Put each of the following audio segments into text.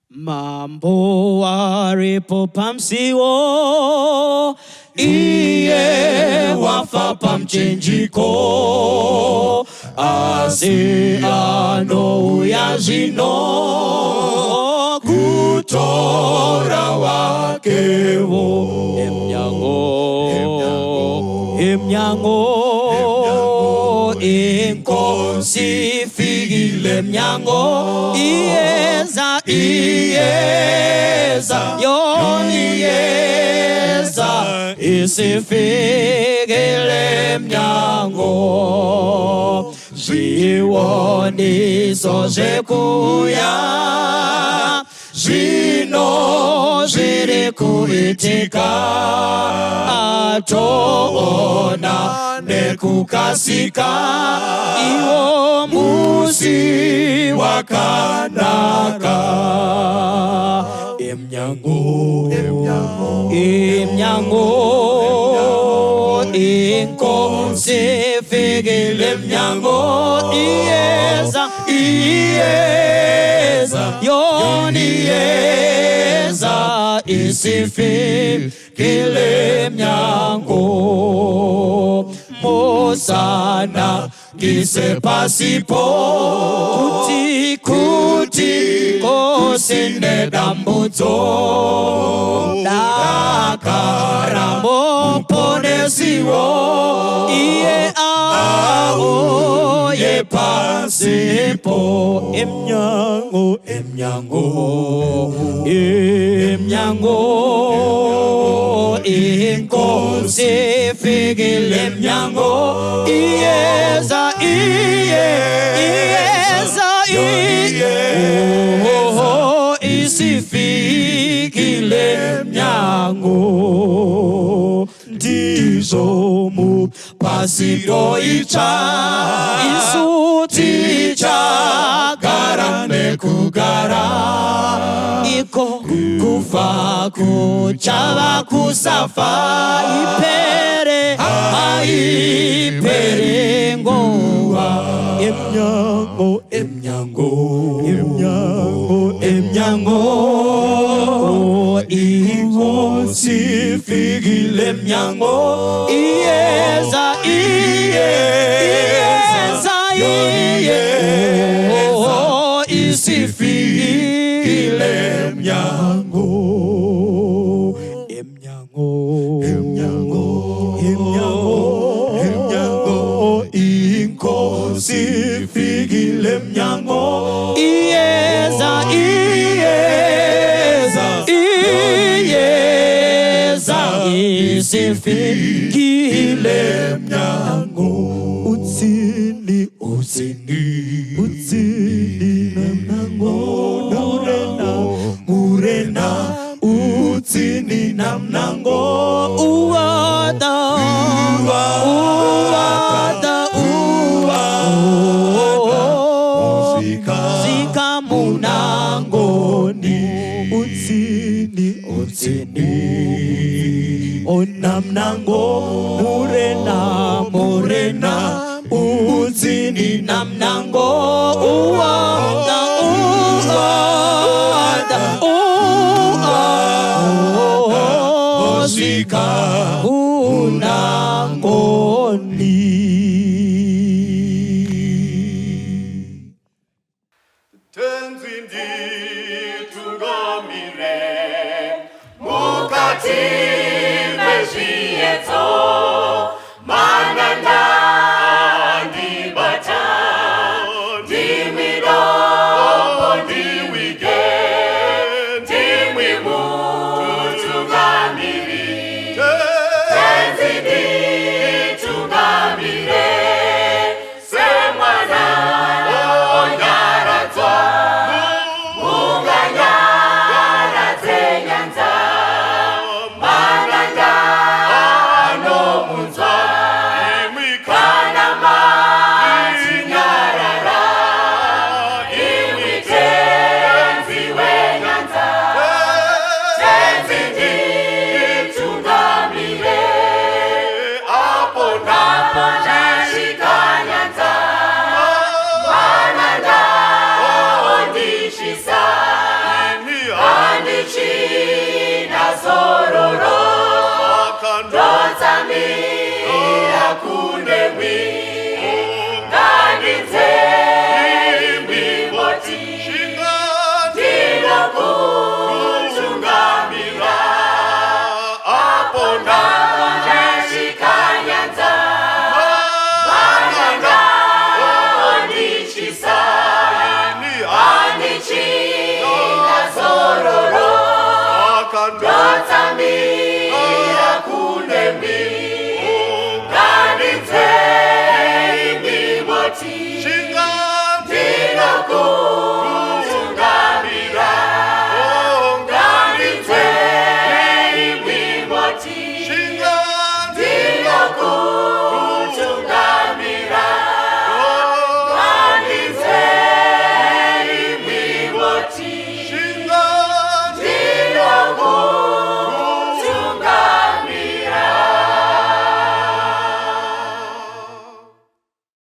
Mambo aripo pamsiwo, iye wafa pamchenjiko, asi ano yazino, kutora wakewo. Emnyango, inkosi figile mnyango, iyeza, yoni yeza, isifigile mnyango, ziwoniso zekuya, zino ziri kuitika, atoona nekukasika, iwo musi wakanaka. Emnyango, inkosi figile mnyango, iyeza, yoni yeza, isifikile mnyango, Mosana gise pasipo, kuti kosine dambuzo, dakaramo ponesiwo, iye ye pasipo. Emnyango, inkosi figile mnyango, iyeza, isifikile mnyango, ndizomu pasito isuti gara nekugara, iko kufa kuchava kusafa, ipere ngowa. Emnyango, inkosi figile mnyango, iyeza, isifikile mnyango. Emnyango, inkosi figile mnyango, iyeza, isifikile mnyango. Utsini namnango, murena, utsini namnango, uwada, zika munangoni, utsini, onamnango, murena, utsini namnango, uwada, zika munangoni. Tenzindi tugamire, mukati meshieto, mananda dibata, dimido, diwige, dimimu tugamiri. Tenzindi tugamire, semwana onyaratwa, munganyara tenyanza, ndotamira kunemi nganitei mimoti ndinokutungamira nganitei mimoti ndinokutungamira nganitei mimoti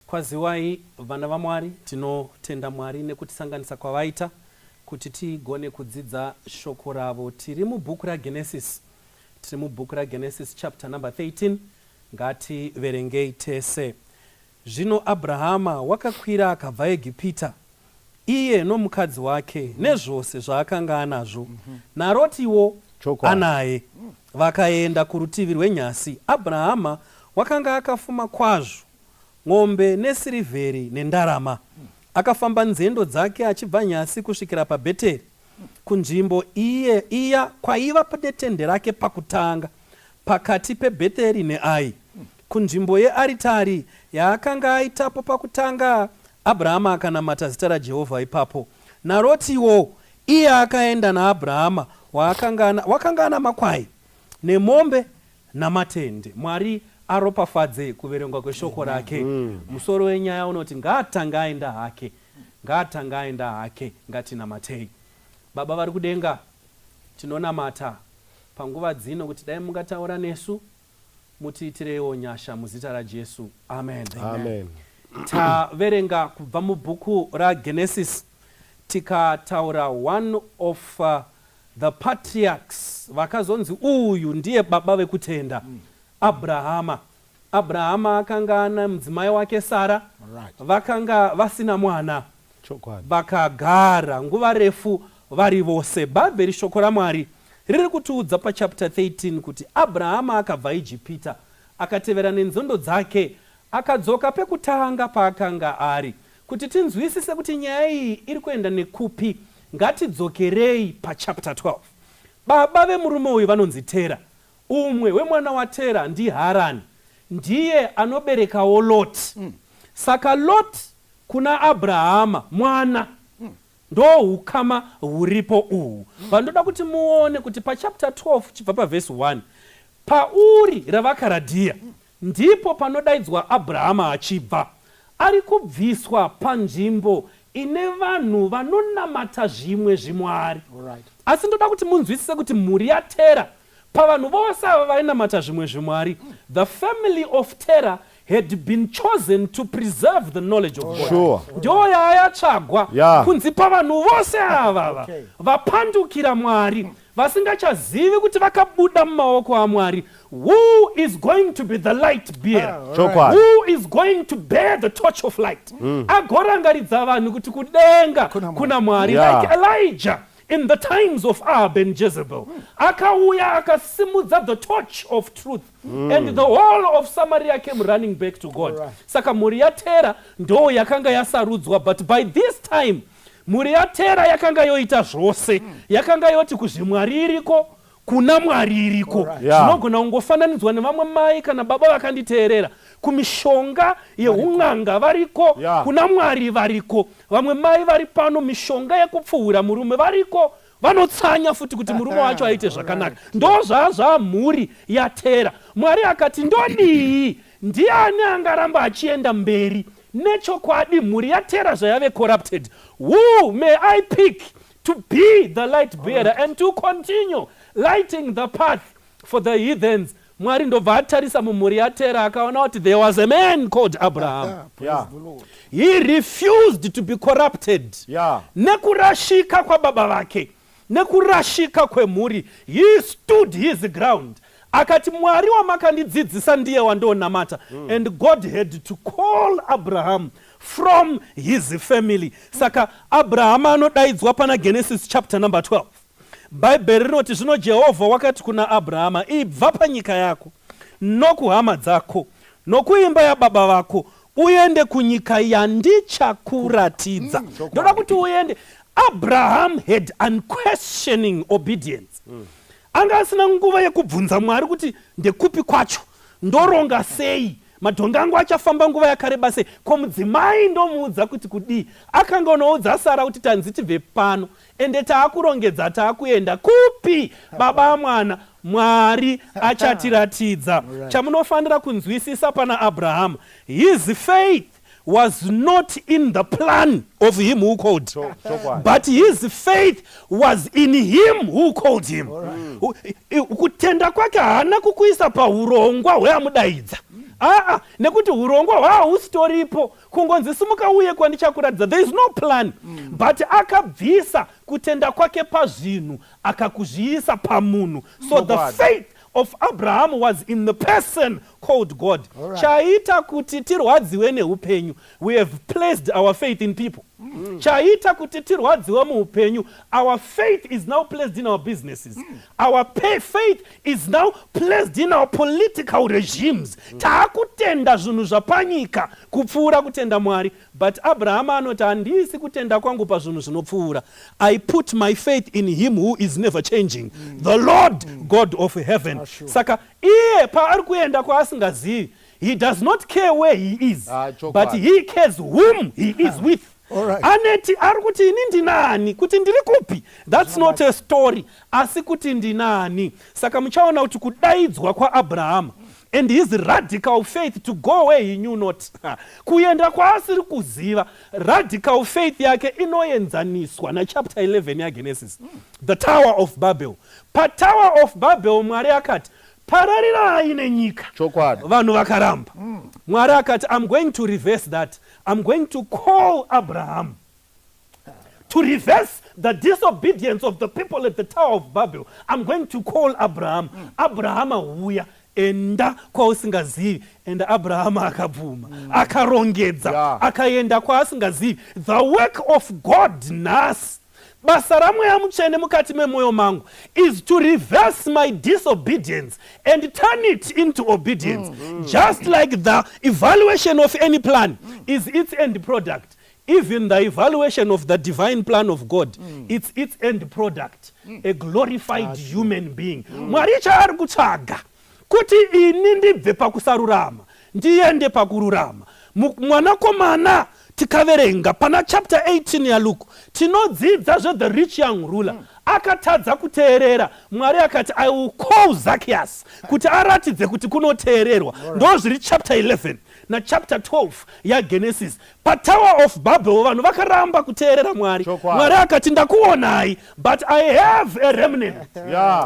Kwaziwai vana vaMwari, tinotenda Mwari nekutisanganisa kwavaita kuti tigone kudzidza shoko ravo. Tiri mubhuku raGenesis chapter number 13. Ngativerengei tese. Zvino Abrahama wakakwira akabva Egipita, iye nomukadzi wake nezvose zvaakanga anazvo, naRotiwo anaye. Vakaenda kurutivi rwenyasi. Abrahama wakanga akafuma kwazvo, ng'ombe nesirivheri nendarama. Akafamba nzendo dzake achibva nyasi kusvikira paBheteri, kunzvimbo iya kwaiva padetende rake pakutanga, pakati peBheteri neAi, kunzvimbo yearitari yaakanga aitapo pakutanga. Abrahama akanamata zita raJehovha ipapo. naRotiwo iye akaenda naAbrahama, wakanga ana makwai nemombe namatende. Mwari aropafadze kuverengwa kweshoko rake. Musoro wenyaya unoti Ngaatange aenda hake, ngatinamatei. Baba vari kudenga, tinonamata panguva dzino kuti dai mungataura nesu, mutiitirewo nyasha muzita raJesu. Amen. Amen. Taverenga kubva mubhuku raGenesis tikataura one of the patriarchs vakazonzi uyu ndiye baba vekutenda. Abrahama akanga ana mudzimai wake Sara, vakanga vasina mwana, vakagara nguva refu vari vose. Bhabheri shoko raMwari riri kutiudza pachapter 13 kuti Abrahama akabva Ijipita, akatevera nenzondo dzake, akadzoka pekutanga paakanga ari. Kuti tinzwisise kuti nyaya iyi iri kuenda nekupi, ngatidzokerei pachapter 12. Baba vemurume uyu vanonzi Tera. Umwe wemwana wa Tera ndi Harani, ndiye anoberekawo Loti. Saka Loti kuna Abrahama mwana ndo ukama huripo uhu. Vandoda kuti muone kuti pachapter 12 chibva pavhesi 1, pauri ravakaradhiya ndipo panodaidzwa Abrahama achibva. Ari kubviswa panzvimbo ine vanhu vanonamata zvimwe zvimwari. Asi ndoda kuti munzwisise kuti mhuri yaTera, pavanhu vose ava vainamata zvimwe zvimwari, the family of Terah had been chosen to preserve the knowledge of God. Ndio yayatsvagwa kunzi pavanhu vose ava vapandukira Mwari, vasingachazivi kuti vakabuda mumaoko aMwari. Who is going to be the light bearer? Who is going to bear the torch of light? Agorangaridza vanhu kuti kudenga kuna Mwari, like Elijah in the times of Ahab and Jezebel. Akauya akasimudza the torch of truth, and the whole of Samaria came running back to God. Saka mhuri yaTera ndo yakanga yasarudzwa, but by this time mhuri yaTera yakanga yoita zvose. Yakanga yoti kuzvimwari iriko, kuna Mwari iriko. Zvinogona kungofananidzwa nevamwe mai kana baba vakanditeerera. Kumishonga yeun'anga variko, kuna Mwari variko. Vamwe mai vari pano mishonga yekupfuura murume variko, vanotsanya futi kuti murume wacho aite zvakanaka. Ndo zvamhuri yaTera. Mwari akati ndodii, ndiani angaramba achienda mberi nechokwadi? Mhuri yaTera zvayave corrupted. Who may I pick to be the light bearer and to continue lighting the path for the heathens? Mwari ndobva atarisa mumhuri yaTera akaona kuti there was a man called Abraham. He refused to be corrupted. Nekurashika kwa baba vake, nekurashika kwemhuri, he stood his ground. Akati Mwari wamakandidzidzisa ndiye wandonamata. And God had to call Abraham from his family. Saka Abraham anodaidzwa pana Genesis chapter number 12. Bhaibheri rinoti zvino Jehovha wakati kuna Abrahama, ibva panyika yako nokuhama dzako nokuimba yababa vako uende kunyika yandichakuratidza. Ndoda kuti uende. Abraham had unquestioning obedience. anga asina nguva yekubvunza Mwari kuti ndekupi kwacho, ndoronga sei, madhonga angu achafamba nguva yakareba sei. Ko mudzimai ndomuudza kuti kudii, akanga unoudza Sara kuti tanzi tibve pano ende taakurongedza taakuenda kupi baba mwana. Mwari achatiratidza. Chamunofanira kunzwisisa pana Abraham, his faith was not in the plan of him who called, but his faith was in him who called him. Kutenda kwake hana kukuisa paurongwa hweamudaidza. Nekuti urongwa hwaustoripo, kungonzi simuka uye kwandichakuradza, there is no plan. But akabvisa kutenda kwake pazvinhu akakuzviisa pamunhu. So the faith of Abraham was in the person called God. Chaita kuti tirwadziwe neupenyu, we have placed our faith in people. Chaita kuti tirwadziwe muupenyu, our faith is now placed in our businesses. Our faith is now placed in our political regimes. Taakutenda zvinhu zvapanyika kupfuura kutenda Mwari. But Abraham anoti handisi kutenda kwangu pazvinhu zvinopfuura. I put my faith in him who is never changing, the Lord God of heaven. Saka iye paari kuenda kwaasingazivi, he does not care where he is, but he cares whom he is with. Aneti ari kuti ini ndinani, kuti ndiri kupi, that's not a story, asi kuti ndinani. Saka muchaona kuti kudaidzwa kwaAbraham and his radical faith to go where he knew not, kuenda kwaasiri kuziva, radical faith yake inoenzaniswa na chapter 11 ya Genesis, the Tower of Babel. Pa Tower of Babel Mwari akati pararirai nenyika, vanhu vakaramba. Mwari akati I'm going to reverse that, I'm going to call Abraham to reverse the disobedience of the people at the Tower of Babel. I'm going to call Abraham. Abraham auya, enda kwausingazivi, enda Abraham akabvuma, akarongedza, akaenda kwaasingazivi. The work of God nhasi, basa ramweya mutsvene mukati memwoyo mangu is to reverse my disobedience and turn it into obedience. Just like the evaluation of any plan is its end product, even the evaluation of the divine plan of God, it's its end product, a glorified human being. Mwari chaari kutsvaga kuti ini ndibve pakusarurama ndiende pakururama. Mwanakomana tikaverenga pana chapter 18 ya Luke tinodzidza the rich young ruler akatadza kuteerera. Mwari akati I will call Zacchaeus kuti aratidze kuti kunoteererwa. Ndo zviri chapter 11 na chapter 12 ya Genesis. Pa Tower of Babel vanhu vakaramba kuteerera Mwari. Mwari akati ndakuonai, but I have a remnant.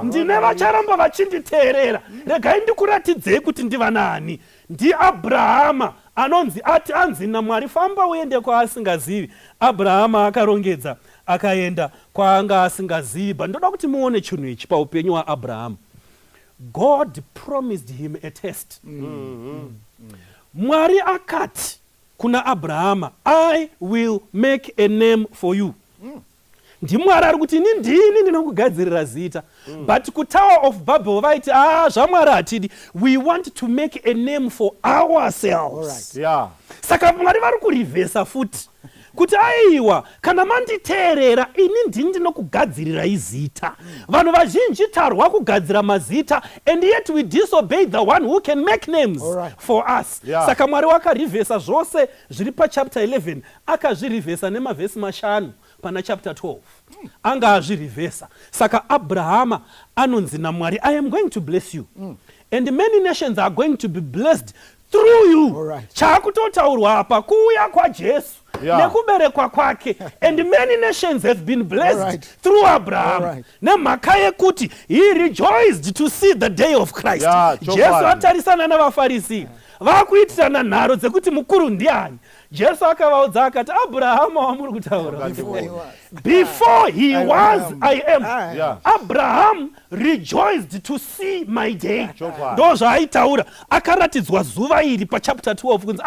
Ndine vacharamba vachinditeerera, regai ndikuratidzei kuti ndiva nani. Ndi Abrahama anonzi ati anzi naMwari famba uende kwaasingazivi. Abrahama akarongedza akaenda kwaanga asingaziva. Ndoda kuti muone chinhu ichi paupenyu hwaAbrahama. God promised him a test. Mwari akati kuna Abrahama, I will make a name for you. Ndimwari ari kuti ndini ndinokugadzirira zita. But ku Tower of Babel vaiti zvamwari hatidi, we want to make a name for ourselves. Saka Mwari vari kurivhesa futi kuti aiwa kana manditeerera ini ndini ndinokugadzirira izita. Vanhu vazhinji tarwa kugadzira mazita, and yet we disobey the one who can make names for us. Saka Mwari wakarivhesa zvose zviri pa chapter 11 akazvirivhesa nemavhesi 5 pana chapter 12 anga azvirivhesa. Saka Abrahama anonzi naMwari, I am going to bless you, and many nations are going to be blessed through you. Chakutotaurwa apa kuuya kwaJesu nekuberekwa kwake, and many nations have been blessed through Abraham. Nemhaka yekuti he rejoiced to see the day of Christ. Jesu atarisana navaFarisi vakuitirana nharo dzekuti mukuru ndiani. Jesu akavaudza akati Abrahama wamuri kutaura, before he was I am. Abraham rejoiced to see my day. Ndo zvaaitaura. Akaratidzwa zuva iri pa chapter 12 kunzi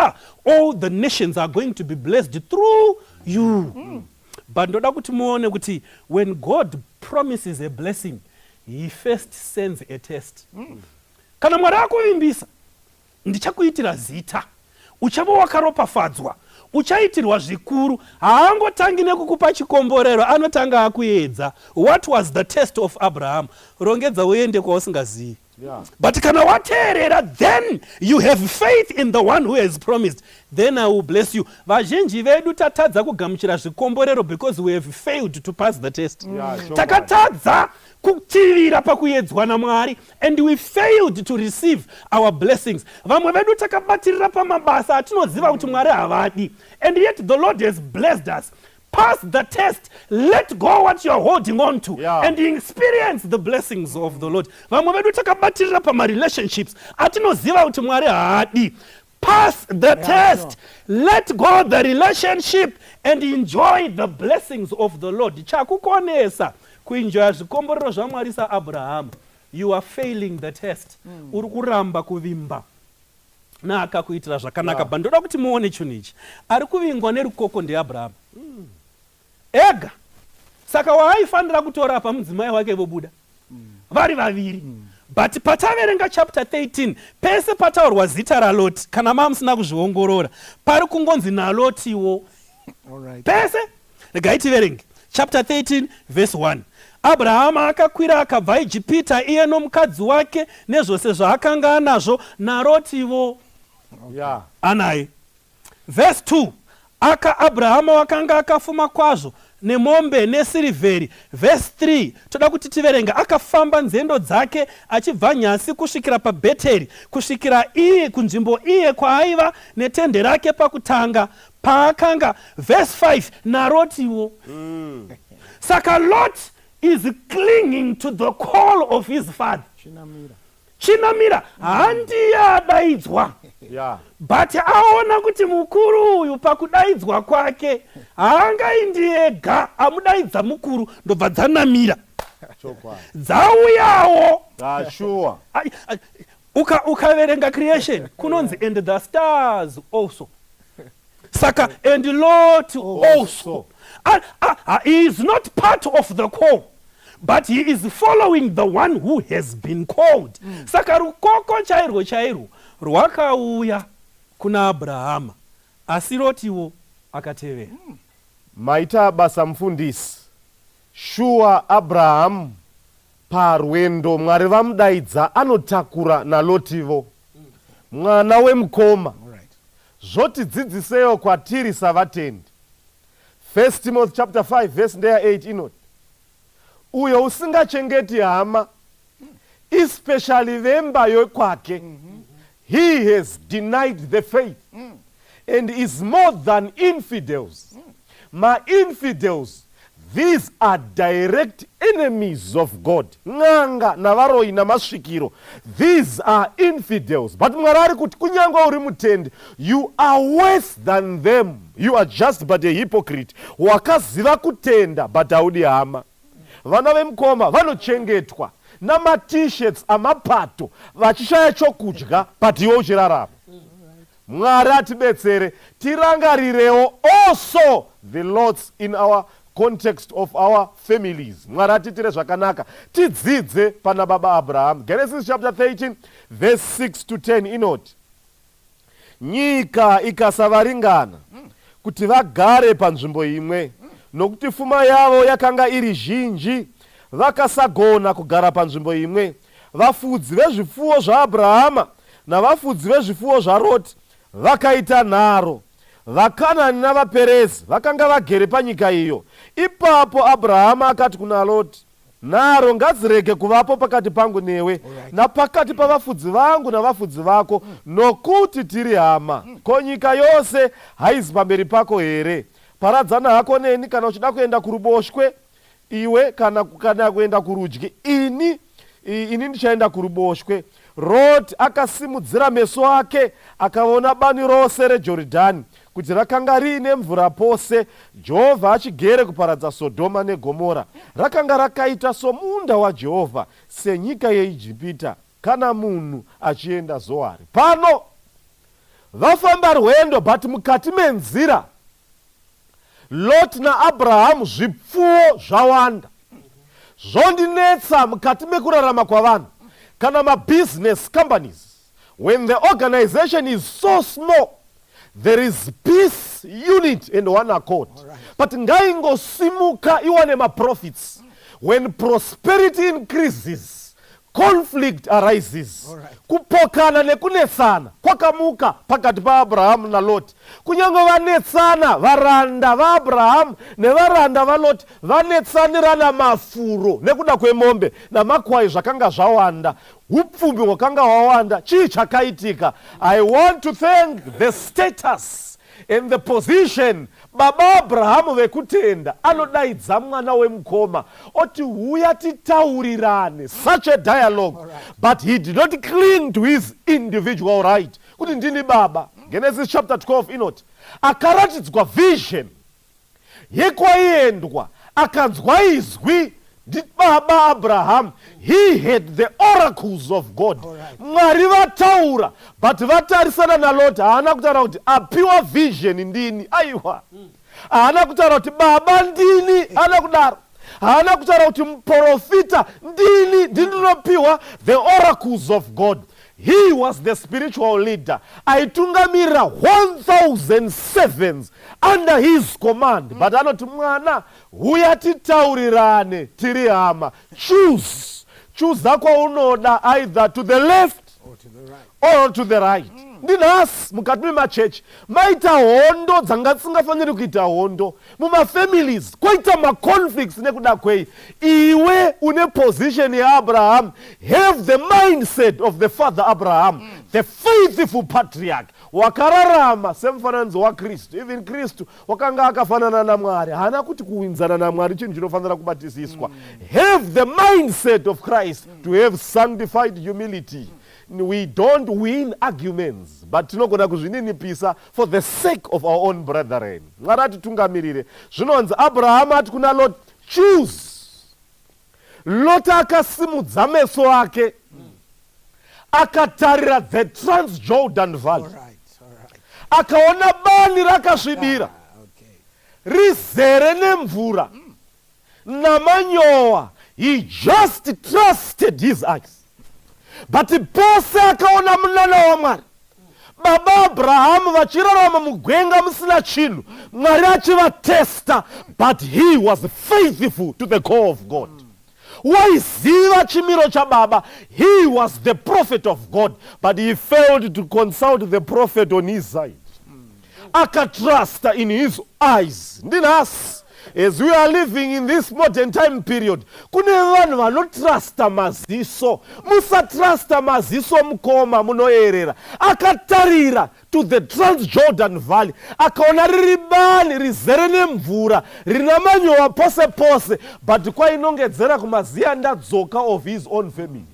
all the nations are going to be blessed through you. But ndoda kuti muone kuti when God promises a blessing, he first sends a test. Kana Mwari akuvimbisa ndichakuitira zita, uchava wakaropafadzwa, uchaitirwa zvikuru. Haangotangi nekukupa chikomborero, anotanga akuedza. What was the test of Abraham? Rongedza uende kwausingazivi. But kana wateerera, then you have faith in the one who has promised, then I will bless you. Vazhinji vedu tatadza kugamuchira zvikomborero because we have failed to pass the test. Takatadza kutivira pakuedzwa naMwari, and we failed to receive our blessings. Vamwe vedu takabatirira pamabasa atinoziva kuti Mwari havadi, and yet the Lord has blessed us. Pass the test, let go what you're holding on to, and experience the blessings of the Lord. Vamwe vedu takabatirira pama relationships atinoziva kuti Mwari haadi. Pass the test, let go the relationship, and enjoy the blessings of the Lord. Chakukonesa kuenjoy zvikomborero zvaMwari saAbraham. You are failing the test. Uri kuramba kuvimba na akakuitira zvakanaka. Bandoda kuti muone chinhu ichi. Ari kuvingwa nerukoko ndiAbraham ega. Saka waaifanira kutora pamudzimai wake vobuda vari vaviri. But pataverenga chapter 13, pese pataurwa zita raLoti, kana mamusina kuzviongorora, pari kungonzi naLotiwo. Pese regaitiverenge chapter 13 verse 1. Abrahama akakwira akabva Ijipita, iye nomukadzi wake nezvose zvaakanga anazvo, naRotiwo anaye. Verse 2. Abrahama wakanga akafuma kwazvo nemombe nesirivheri. Verse 3. Toda kuti tiverenga, akafamba nzendo dzake achibva nyasi kusvikira paBheteri, kusvikira iye kunzvimbo iye kwaaiva netende rake pakutanga paakanga. Verse 5. naRotiwo. Saka Lot is clinging to the call of his father. Chinamira handiye adaidzwa, but aona kuti mukuru uyu pakudaidzwa kwake haangaindi ega, amudaidza mukuru ndobva dzanamira dzauyawo. Ukaverenga creation kunonzi and the stars also. Saka and Lot also. He is not part of the call, but he is following the one who has been called. Saka rukoko chairwo rwakauya kuna Abrahama, asi Lotiwo akatevera. Maita basa mfundisi. Shuwa Abraham parwendo Mwari vamudaidza anotakura naLotiwo, mwana wemukoma. Zvotidzidzisewo kwatiri savatendi. 1 Timothy chapter 5 verse 8 inoti, uyo usingachengeti hama, especially vemba yokwake, he has denied the faith and is more than infidels. Ma-infidels, these are direct enemies of God. Nganga navaroi namasvikiro, these are infidels. But Mwari kuti kunyangwa uri mutendi, you are worse than them. You are just but a hypocrite. Wakaziva kutenda but haudi hama. Vana vemukoma vanochengetwa nama t-shirts amapato vachishaya chokudya but iwo uchirarama. Mwari atibetsere tirangarirewo also the Lords in our context of our families. Mwari atitire zvakanaka tidzidze pana baba Abraham. Genesis chapter 13 verse 6 to 10 inoti, nyika ikasavaringana kuti vagare panzvimbo imwe, nokuti pfuma yavo yakanga iri zhinji, vakasagona kugara panzvimbo imwe, vafudzi vezvipfuwo zvaAbrahama navafudzi vezvipfuwo zvaRoti vakaita nharo. VaKanani navaPerezi vakanga vagere panyika iyo. Ipapo Abrahama akati kuna Loti, nharo ngadzirege kuvapo pakati pangu newe napakati pavafudzi vangu navafudzi vako, nokuti tiri hama. Ko nyika yose haizi pamberi pako here? Paradzana hako neni kana uchida kuenda kuruboshwe iwe, kana kuenda kurudyi, ini ndichaenda kuruboshwe. Roti akasimudzira meso ake akaona bani rose reJorodhani kuti rakanga riine mvura pose, Jehovha achigere kuparadza Sodoma neGomora. Rakanga rakaita somunda waJehovha, senyika yeIjipita kana munhu achienda Zoari. Pano vafamba rwendo, but mukati menzira Lot naAbraham zvipfuwo zvawanda. Zvondinetsa mukati mekurarama kwavanhu kana business companies, when the organization is so small there is peace, unity and one accord. But ngaingosimuka iwane ma-profits. When prosperity increases, conflict arises. Kupokana nekunesana kwakamuka pakati pa Abraham na Lot. Kunyango vanetsana varanda va Abraham nevaranda va Lot vanetsanirana mafuro nekuda kwemombe namakwai zvakanga zvawanda. Upfumbi hwakanga hwawanda. Chii chakaitika? I want to thank the status and the position baba Abraham vekutenda anodaidza mwana wemukoma oti huya titaurirane, such a dialogue. But he did not cling to his individual right kuti ndini baba. Genesis chapter 12 inoti akaratidzwa vision yekwaiendwa akanzwa izwi baba Abraham. He had the oracles of God. Mwari vataura, but vatarisana na Lot haana kutaura kuti apiwa vision ndini. Aiwa. Haana kutaura kuti baba ndini, haana kudaro. Haana kutaura kuti muprofita ndini, ndinopiwa the oracles of God. He was the spiritual leader. Aitungamira 1,000 servants under his command. But anoti mwana huya titaurirane tiri hama. Choose zakwa unoda either to the left or to the right. Ndinas mukati mechurch maita hondo dzanga dzisingafaniri kuita hondo mumafamilies kwaita ma-conflicts nekuda kwei. Iwe une position ya Abraham, have the mindset of the father Abraham, the faithful patriarch wakararama semufananidzo waKristu. Even Kristu wakanga akafanana naMwari, haana kuti kuwinzana naMwari chinhu chinofanira kubatisiswa. Have the mindset of Christ to have sanctified humility. We don't win arguments, but tinogona kuzvininipisa for the sake of our own brethren. Mwari atitungamirire. Zvinonzi Abraham ati kuna Lot, choose. Lot akasimudza meso ake akatarira the Transjordan Valley. Akaona bani rakasvibira rizere nemvura namanyowa. He just trusted his eyes. But pose akaona munana wa Mwari. Baba Abraham vachirarama mugwenga musina chinhu, Mwari achivatesta, but he was faithful to the call of God. Waiziva chimiro cha baba. He was the prophet of God, but he failed to consult the prophet on his side. Akatrust in his eyes. Ndinas. As we are living in this modern time period, kune vanhu vanotrasta maziso. Musatrasta maziso mukoma munoerera. Akatarira to the Transjordan Valley. Akaona riri bani rizere nemvura rina manyowa pose pose, but kwainongedzera kumaziya ndadzoka of his own family.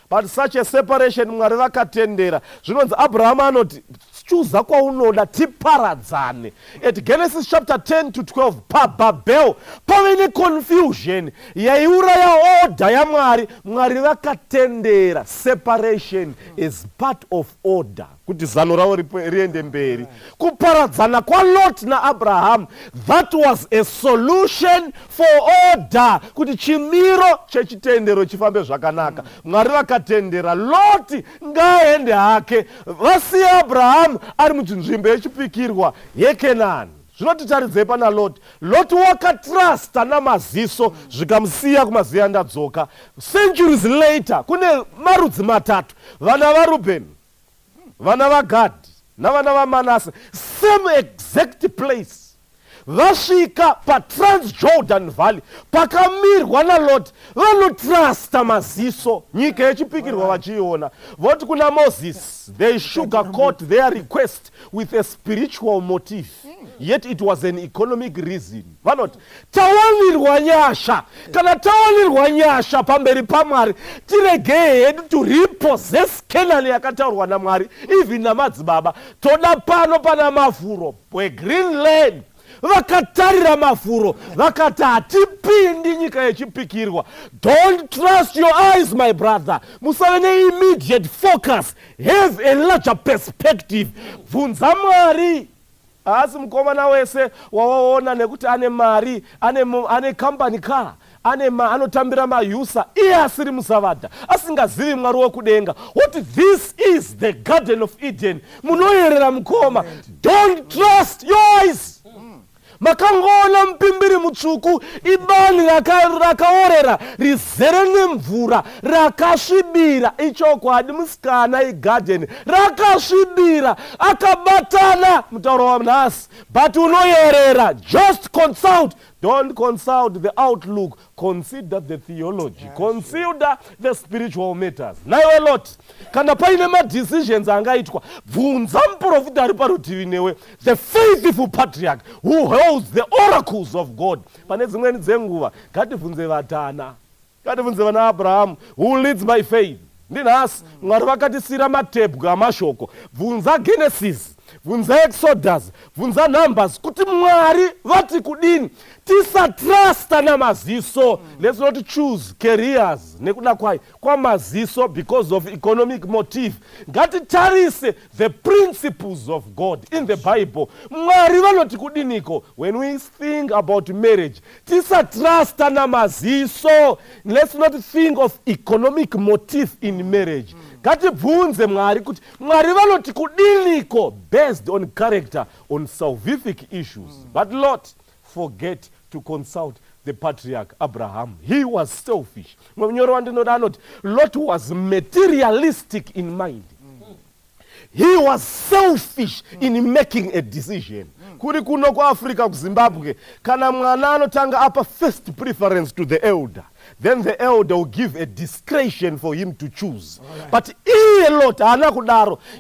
But such a separation Mwari vakatendera. Zvinonzi Abraham anoti chuza kwaunoda tiparadzane. At Genesis chapter 10 to 12 paBabel pave neconfusion yaiuraya order yaMwari. Mwari vakatendera separation is part of order kuti zano ravo riende mberi. Kuparadzana kwa Lot na Abraham, that was a solution for order kuti chimiro chechitendero chifambe zvakanaka. Mwari vakatendera Lot ngaende hake, vasiya Abraham ari munzvimbo yechipikirwa yeKenani. Zvinotitaridze pana Lot. Lot wakatrasta namaziso zvikamusiya kumaziya ndadzoka. Centuries later kune marudzi matatu, vana vaRubheni, vana vaGadhi navana vaManase, same exact place. Vasvika paTransjordan Valley pakamirwa naLot. Vanotrasta maziso, nyika yechipikirwa vachiona. Voti kuna Moses, they sugarcoat their request with a spiritual motive, yet it was an economic reason. Vanoti tawanirwa nyasha, kana tawanirwa nyasha pamberi paMwari tirege hedu to repossess Kenani yakataurwa naMwari. Even namadzibaba toda pano pana mafuro Greenland. Vakatarira mafuro vakati hatipindi nyika yechipikirwa. Don't trust your eyes, my brother. Musave immediate focus, have a larger perspective. Bvunza Mwari. Asi mukomana wese wawaona nekuti ane mari, ane company car, anotambira mayusa iye asiri musavadha asingazivi Mwari wekudenga. What this is the Garden of Eden. Munoyerera mukoma. Don't trust your eyes. Makangona mpimbiri mutsvuku ibani rakaorera rizere nemvura rakasvibira. Ichokwadi musikana igarden rakasvibira akabatana mutauro wanhasi. But unoyerera, just consult. Don't consult the outlook, consider the theology, consider the spiritual matters. Naiwe lot, kana paine ma-decisions angaitwa, bvunza muprofita ari parutivi newe, the faithful patriarch who holds the oracles of God. Pane dzimweni dzenguva, ngativhunze vatana, ngativhunze vana Abraham, who leads by faith. Ndinhasi, Mwari vakatisira matebwe amashoko, bvunza Genesis, bvunza Exodus, bvunza Numbers, kuti Mwari vati kudini. Tisatrasta namaziso. Let's not choose careers nekuda kwa maziso because of economic motive. Ngatitarise the principles of God in the Bible. Mwari vanoti kudiniko. When we think about marriage, tisatrasta namaziso. Let's not think of economic motive in marriage. Ngatibvunze Mwari kuti Mwari vanoti kudiniko based on character, on salvific issues. But Lord, forget to consult the patriarch Abraham. He was selfish. Lot was materialistic in mind. He was selfish in making a decision. Kuri kuno kwa Africa ku Zimbabwe, kana mwana anotanga apa first preference to the elder. Then the elder will give a discretion for him to choose. Right. But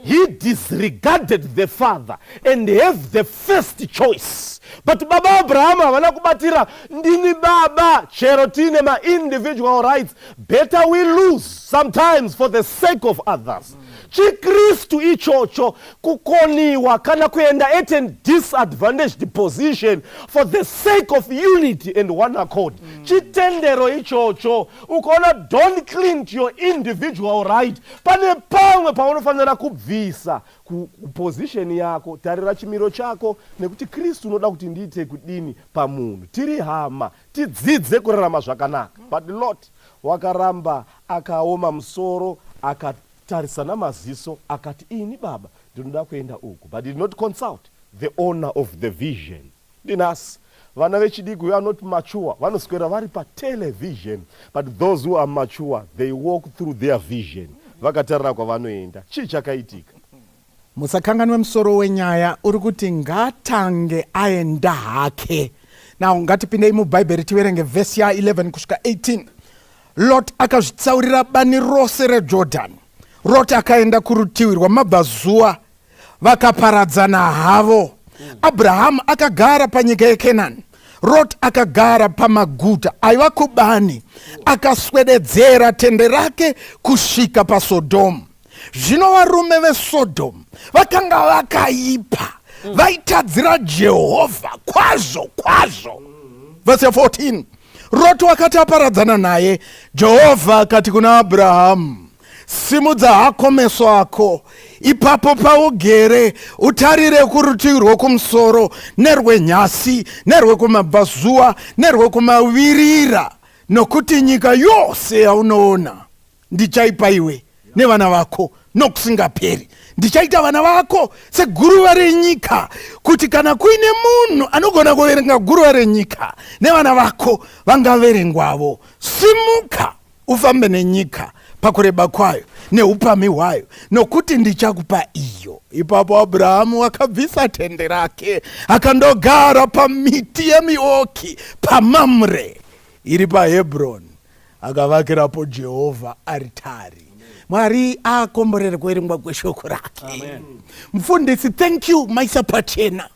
he disregarded the father and have the first choice. But Baba Abraham vanakubatira ndini baba cherotine ma individual rights. Better we lose sometimes for the sake of others. Chikristu ichocho kukoniwa kana kuenda at a disadvantaged position for the sake of unity and one accord. Chitendero ichocho ukona don't cling to your individual right. Pane pamwe paunofanira kubvisa ku position yako, tarira chimiro chako nekuti Kristu unoda kuti ndiite kudini pamunhu. Tiri hama, tidzidze kurarama zvakanaka. But Lord wakaramba akaoma musoro tarisana maziso akati ini baba ndinoda kuenda uku. But did not consult the owner of the vision. Dinas vana vechidiki who are not mature vanoswera vari pa television, but those who are mature they walk through their vision. Vakatarira kwavanoenda. Chii chakaitika? Musakanganwe musoro wenyaya uri kuti Ngaatange aenda hake. Now ngatipindei mubhaibheri tiverenge verse ya 11 kusvika 18. Lot akazvitsaurira bani rose reJordan. Lot akaenda kurutivi rwamabvazuva vakaparadzana havo. Abraham akagara panyika yeKenani. Lot akagara pamaguta aiva kubani. Akaswededzera tende rake kusvika paSodhomu. Zvino varume veSodhomu vakanga vakaipa, vaitadzira Jehovha kwazvo. Verse 14. Lot wakati aparadzana naye, Jehovha akati kuna Abrahamu, simudza hako meso ako, ipapo paugere, utarire kurutivi rwokumusoro, nerwenyasi, nerwekumabvazuva, nerwekumavirira, nokuti nyika yose yaunoona ndichaipa iwe nevana vako nokusingaperi. Ndichaita vana vako seguruva renyika, kuti kana kuine munhu anogona kuverenga guruva renyika, nevana vako vangaverengwavo. Simuka ufambe nenyika pakureba kwayo neupamhi hwayo, nokuti ndichakupa iyo. Ipapo Abrahamu akabvisa tende rake akandogara pamiti yemioki paMamre iri paHebron, akavakirapo Jehovha aritari. Mwari akomborere kuverengwa kweshoko rake. Mfundisi, thank you maisapachena.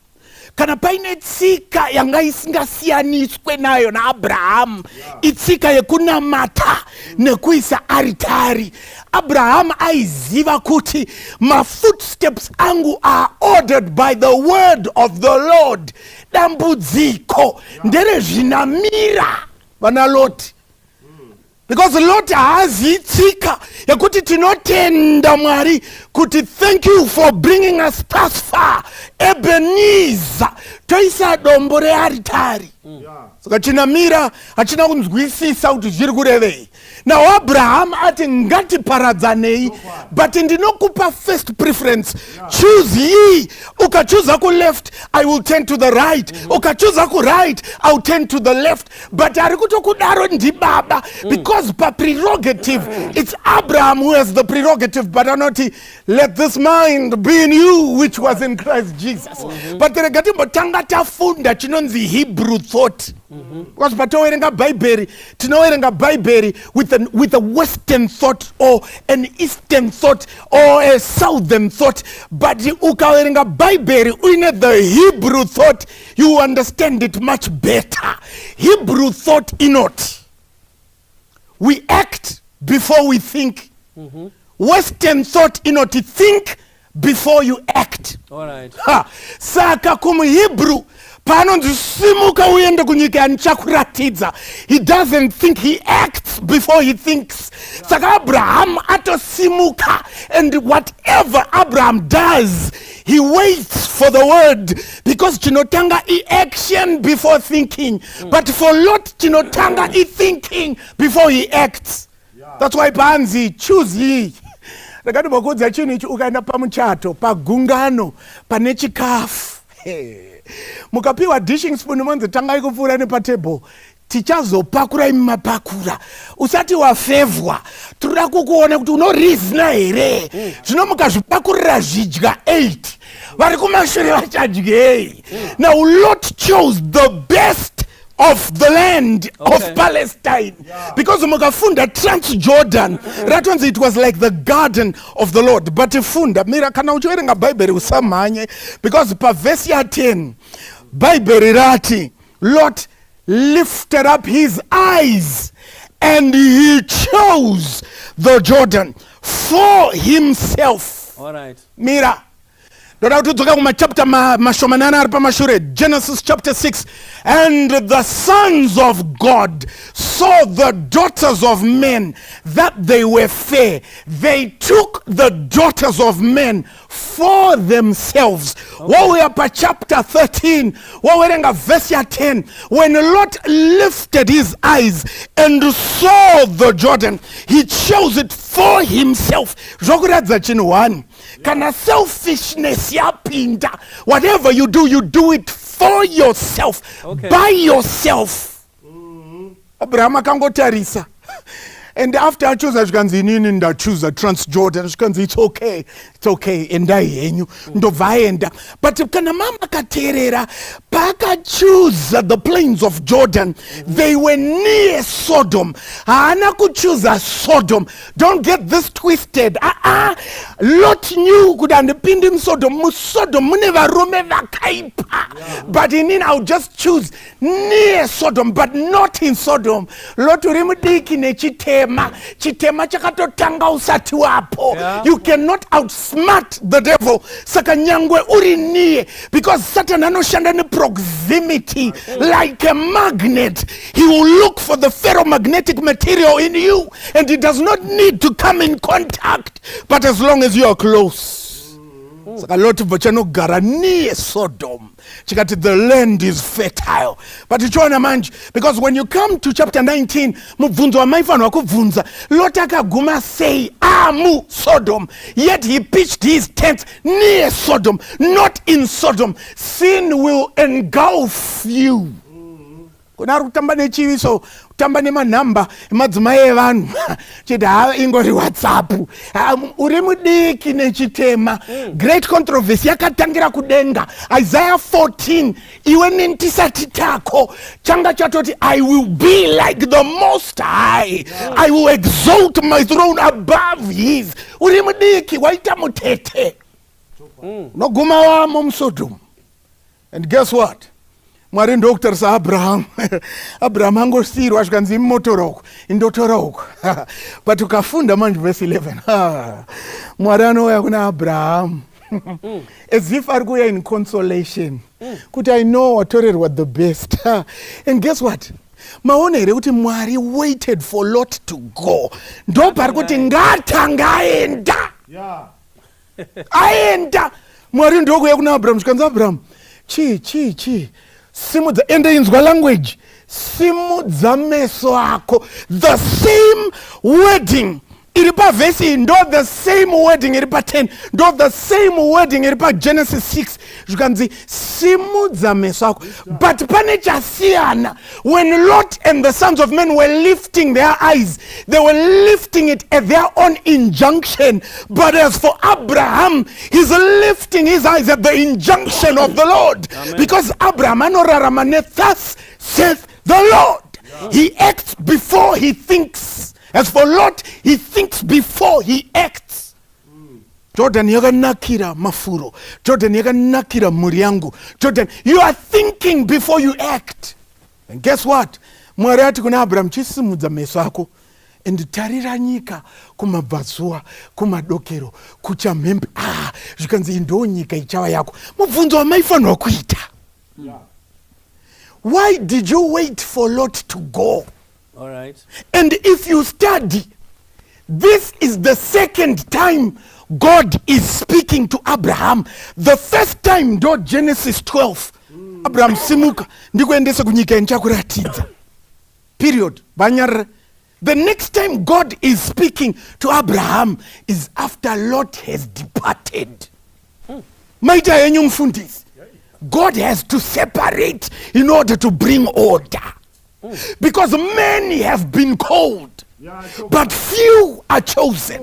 Kana paine tsika yanga isingasiyaniswe nayo naAbraham, itsika yekunamata nekuisa aritari. Abraham aiziva kuti my footsteps angu are ordered by the word of the Lord. Dambudziko ndere zvinamira vana Loti. Because Lot haazi tsika yakuti tinotenda Mwari kuti thank you for bringing us thus far. Ebenezer, toisa dombo rearitari. saka tinamira hatina kunzwisisa kuti zviri kurevei. Now Abraham ati ngatiparadzanei, but ndinokupa first preference. Choose ye. Ukachuza ku left, I will turn to the right. Ukachuza ku right, I will turn to the left. But ari kutokudaro ndibaba, because pa prerogative, it's Abraham who has the prerogative, but anoti, let this mind be in you, which was in Christ Jesus. But regati mbotanga tafunda chinonzi Hebrew thought. Because patowerenga Bible with a Western thought or an Eastern thought or a Southern thought, but ukawerenga Bible in the Hebrew thought, you understand it much better. Hebrew thought inot, we act before we think. Western thought inot, think before you act. All right. Saka kumu Hebrew panonzi simuka uende kunyika nchakuratidza. He doesn't think, he acts before he thinks. Saka Abraham atosimuka, and whatever Abraham does, he waits for the word, because chinotanga I action before thinking. But for Lot, chinotanga I thinking before he acts. That's why Banzi, choose ye. Rekati bokudza chinhu ichi ukaenda pamuchato, pagungano, pane chikafu. Mukapiwa dishing spoon monzi tangai kupfuura nepatable, tichazopakura imapakura. Usati wafevwa, tinoda kukuona kuti unorizina here. Zvino mukazvipakurira zvidya 8, vari kumashure vachadyei. Now Lot chose the best of the land of Palestine, because mukafunda Transjordan, ratonzi it was like the garden of the Lord. But funda mira kana uchiwerenga Bible usamanye, because pa verse ya 10 Bible rati Lot lifted up his eyes and he chose the Jordan for himself. All right. Mira Genesis chapter 6, and the sons of God saw the daughters of men that they were fair. They took the daughters of men for themselves. What we are per chapter 13, what we are verse 10, when Lot lifted his eyes and saw the Jordan, he chose it for himself. Kana selfishness yapinda. Whatever you do it for yourself, by yourself. Abraham akangotarisa. And after I chose, I choose a Transjordan. It's okay. And I yenyu ndovaenda. But kana mama katerera, paka choose the plains of Jordan. They were near Sodom. Hana could choose a Sodom. Don't get this twisted. Lot knew could underpin him Sodom. Sodom never rumeva kaipa. But in I'll just choose near Sodom, but not in Sodom. Lot urimudiki nechite. Chitema chakatotanga usati wapo. You cannot outsmart the devil. Sakanyangwe urinie, because Satan anoshanda in proximity like a magnet. He will look for the ferromagnetic material in you, and he does not need to come in contact, but as long as you are close. Saka lot of vachanogara near Sodom. Chikati the land is fertile. But ichona manji, because when you come to chapter 19, mubvunzo wa maifano wakubvunza, Lot akaguma sei amu Sodom, yet he pitched his tent near Sodom, not in Sodom. Sin will engulf you. Kuna kutamba nechiviso, kutamba nemanamba, madzimai evanhu chiti ingori WhatsApp, uri mudiki nechitema. Great controversy yakatangira kudenga. Isaiah 14, iwe nentisati tako changa chatoti, I will be like the Most High. I will exalt my throne above his. Uri mudiki waita mutete. Noguma wa mumsodom. And guess what? Mwari ndokutarisa Abraham. Abraham angosirwa asvikanzi imotoroko indotoroko. But ukafunda manje verse 11. Mwari anouya kuna Abraham as if ari kuuya in consolation. Kuti I know watorerwa the best. And guess what? Maona here kuti Mwari waited for Lot to go. Ndo pari kuti Ngaatange aenda. Aenda. Mwari ndokuuya kuna Abraham. Zvikanzi Abraham, chi simudza ende inzwa language. simudza meso ako. The same wording iri pavhesi ndo the same wording iri pa10, ndo the same wording iri paGenesis 6 zvikanzi simudza meso ako. But pane chasiyana. When Lot and the sons of men were lifting their eyes, they were lifting it at their own injunction. But as for Abraham, he's lifting his eyes at the injunction of the Lord. Amen. Because Abraham anorarama thus saith the Lord. Yeah. He acts before he thinks. As for Lot, he thinks before he acts. Jordan yakanakira mafuro. Jordan yakanakira muriangu. Jordan, you are thinking before you act. And guess what? Mwari ati kuna Abraham chisimudza meso ako and tarira nyika kumabvazuva kumadokero kuchamhembe. Zvikanzi ndo nyika ichava yako. Mubvunzo wamaifanirwa kuita. Why did you wait for Lot to go? All right. And if you study, this is the second time God is speaking to Abraham. The first time, Genesis 12. Abraham simuka ndikuendesa kunyika enchakuratidza. Period. Banyar. The next time God is speaking to Abraham is after Lot has departed. Maita yenyu mfundisi. God has to separate in order to bring order. Because many have been called, but few are chosen.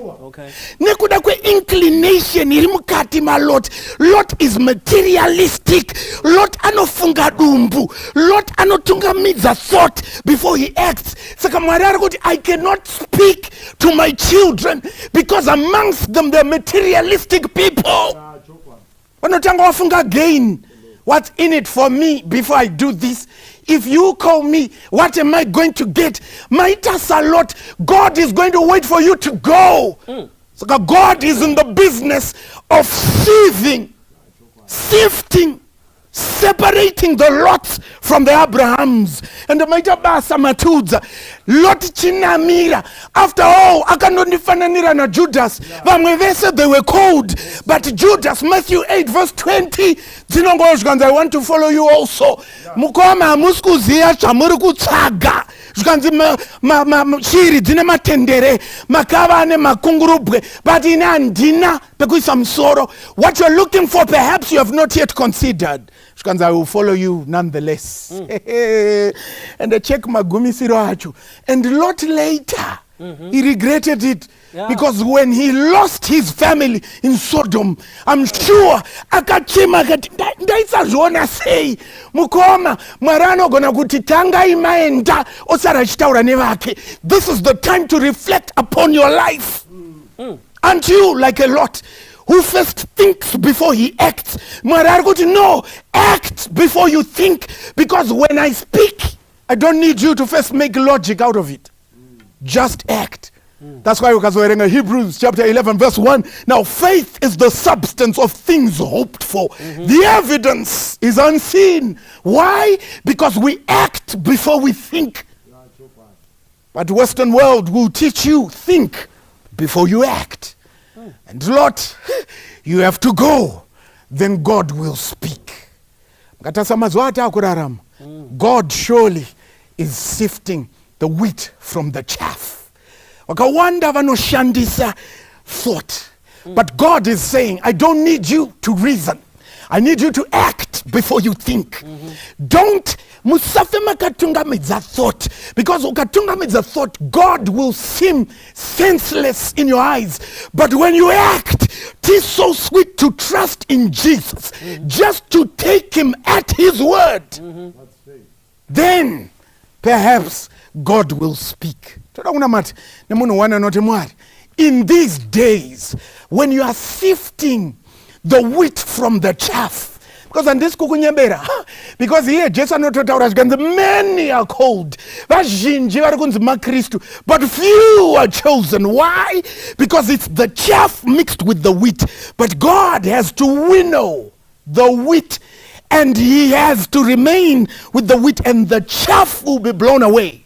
Nekuda kwe inclination iri mukati ma Lot. Lot is materialistic. Lot anofunga dumbu. Lot anotungamidza thought before he acts. Saka Mwari ari kuti, I cannot speak to my children because amongst them they're materialistic people. Vanotanga wafunga gain. What's in it for me before I do this? If you call me, what am I going to get? Maitas a lot. God is going to wait for you to go. So God is in the business of sieving, sifting, separating the Lots from the Abrahams. And the Maita Basa Matudza, Lot Chinamira. After all, Akanonifananira na Judas. When they said they were called, but Judas, Matthew 8 verse 20, I want to follow you also. Mukoma muskuzia chamuruku tsaga. Zvikanzi shiri dzine matendere makava ane makungurubwe but ine handina pekuisa musoro. What you're looking for perhaps you have not yet considered. Zvikanzi I will follow you nonetheless. And I check magumisiro acho. And Lot later he regretted it. Because when he lost his family in Sodom, I'm sure akachima ndaisazviona sei mukoma mwarano gona kuti tangai maenda osara chitaura nevake. This is the time to reflect upon your life. Aren't you like a Lot who first thinks before he acts? Mwari ari kuti no, act before you think, because when I speak I don't need you to first make logic out of it. Just act. That's why we're in Hebrews chapter 11 verse 1. Now faith is the substance of things hoped for. The evidence is unseen. Why? Because we act before we think. But the Western world will teach you, think before you act. And Lot, you have to go. Then God will speak. God surely is sifting the wheat from the chaff. Wakawanda vanoshandisa thought. But God is saying, I don't need you to reason. I need you to act before you think. Don't musafe makatungamidza thought, because ukatungamidza thought, God will seem senseless in your eyes. But when you act, it is so sweet to trust in Jesus, just to take him at his word. Then perhaps God will speak. In these days, when you are sifting the wheat from the chaff, because here Jesus many are called, but few are chosen. Why? Because it's the chaff mixed with the wheat. But God has to winnow the wheat, and he has to remain with the wheat, and the chaff will be blown away.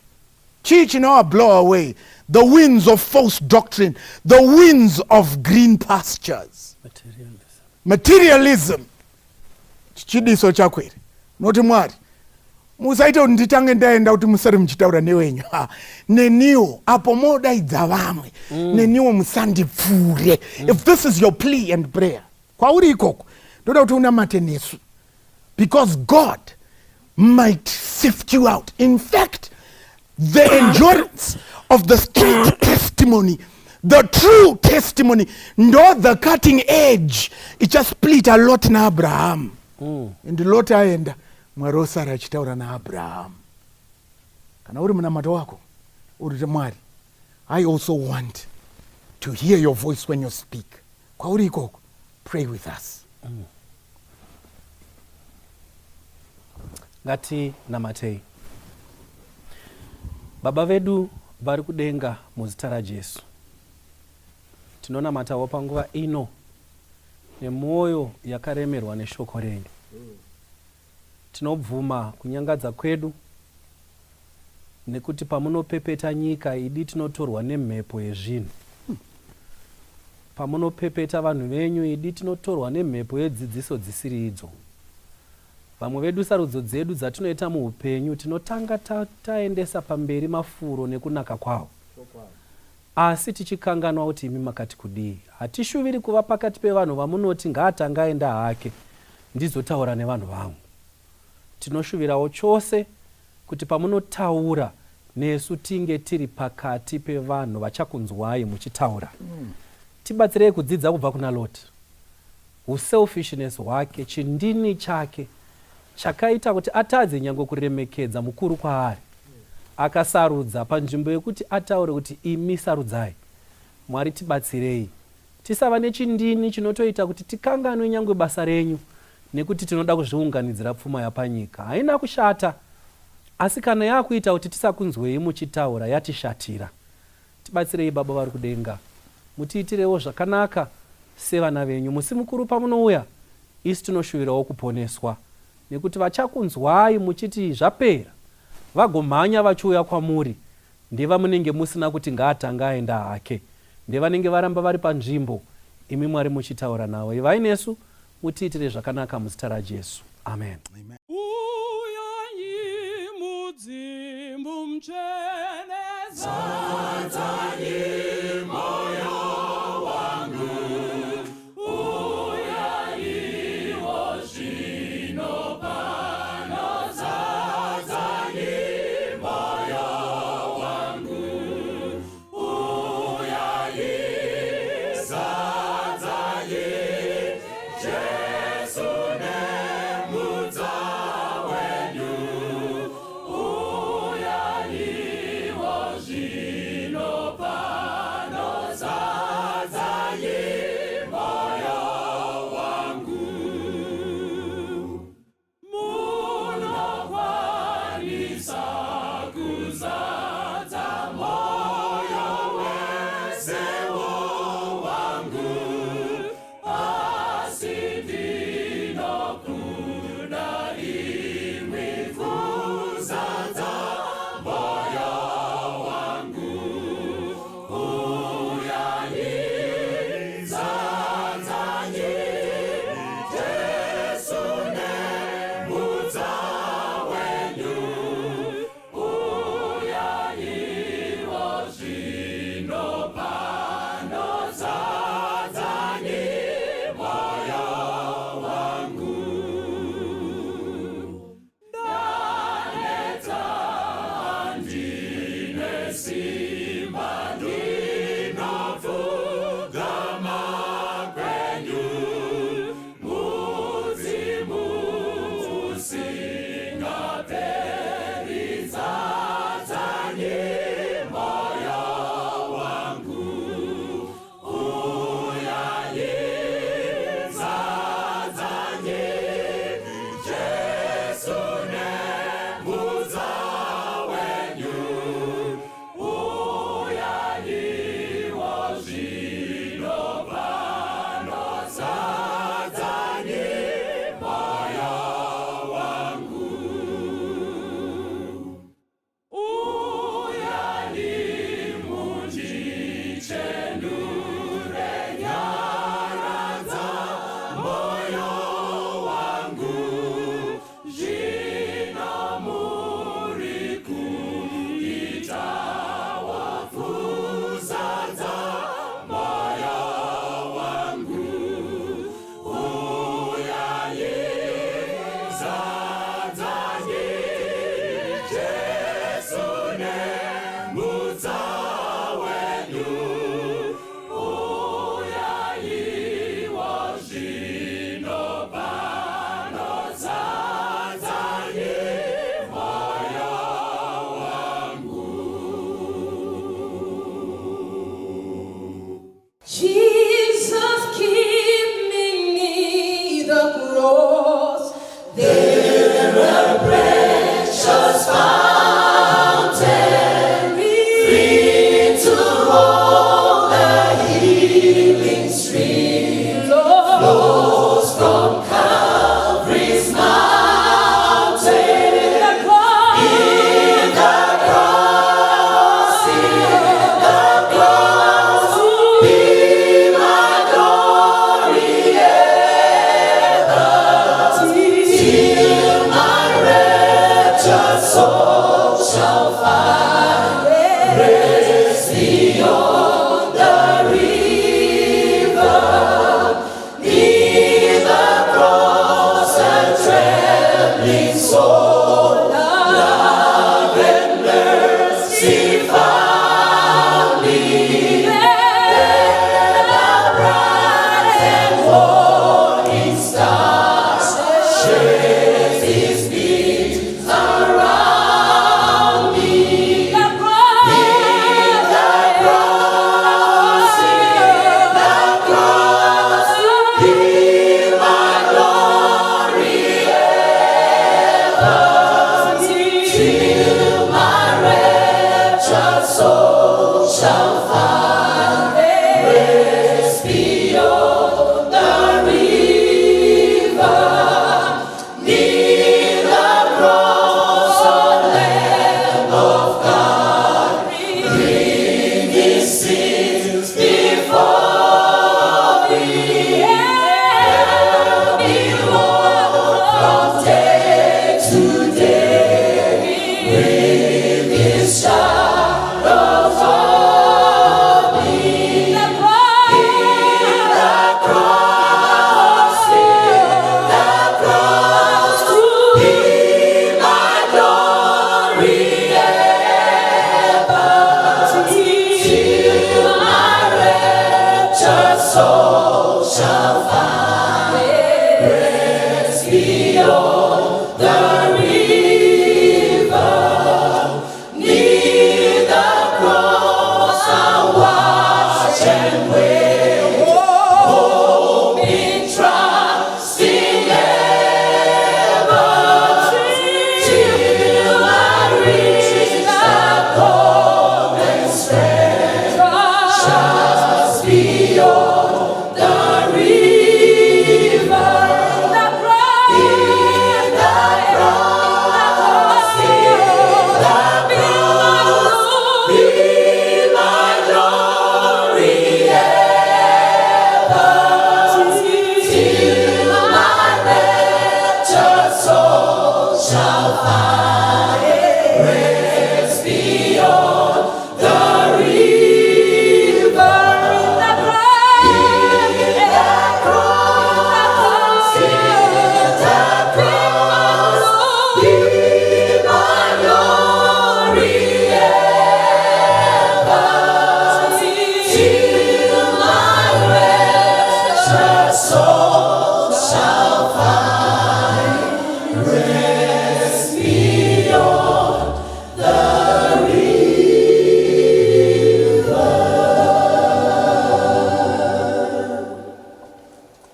Church now blow away the winds of false doctrine, the winds of green pastures. Materialism. Chidiso chakwere. Noti mwari. musaita kuti nditange ndaenda kuti musari muchitaura newenyu. Neniwo apo modaidza vamwe neniwo musandipfure. If this is your plea and prayer, kwauri ikoko ndoda kuti unamate nesu, because God might sift you out. In fact, the endurance of the straight testimony, the true testimony, ndo the cutting edge, ichasplit a lot na Abraham. And lot aenda Mwari osara achitaura na Abraham. Kana uri munamato wako uri Mwari, I also want to hear your voice when you speak. Kwauri ikoko, pray with us. Ngati namatei. Baba vedu vari kudenga muzita raJesu, tinonamatawo panguva ino nemwoyo yakaremerwa neshoko renyu. Tinobvuma kunyangadza kwedu nekuti pamunopepeta nyika idi tinotorwa nemhepo yezvinhu. Pamunopepeta vanhu venyu idi tinotorwa nemhepo yedzidziso dzisiri idzo. Vamwe vedu sarudzo dzedu dzatinoita muupenyu tinotanga taendesa pamberi mafuro nekunaka kwawo, asi tichikanganwa kuti imi makati kudii. Hatishuviri kuva pakati pevanhu vamunoti Ngaatange aenda hake ndizotaura nevanhu vangu. Tinoshuvirawo chose kuti pamunotaura nesu tinge tiri pakati pevanhu vachakunzwai muchitaura. Tibatsirei kudzidza kubva kuna Lot, uselfishness hwake, chindini chake chakaita kuti atadze nyangwe kuremekedza mukuru kwaari, akasarudza panzvimbo yekuti ataure kuti imi sarudzai. Mwari tibatsirei tisava nechindini chinotoita kuti tikanganwe nyangwe basa renyu nekuti tinoda kuzviunganidzira pfuma yapanyika. Haina kushata, asi kana yakuita kuti tisakunzwei muchitaura yatishatira. Tibatsirei Baba vari kudenga, mutiitirewo zvakanaka sevana venyu. Musi mukuru pamunouya, isi tinoshuvirawo kuponeswa, nekuti vachakunzwai muchiti zvapera vagomhanya vachiuya kwamuri ndevamunenge musina kuti Ngaatange aenda hake, ndevanenge varamba vari panzvimbo imi Mwari muchitaura navo. Ivai nesu, mutiitire zvakanaka muzita raJesu. Amen. Uyai mudzimbu mchene Zino Jesus, keep me near the cross. There a precious fountain, free to all the healing stream, flows from Calvary's mountain. In the cross, be my glory ever, till my wretched soul shall find rest beyond the river. Near the cross, a trembling soul, love and mercy found me. There the bright and morning star sheds his beams around me. In the cross, be my glory ever, till my wretched soul shall find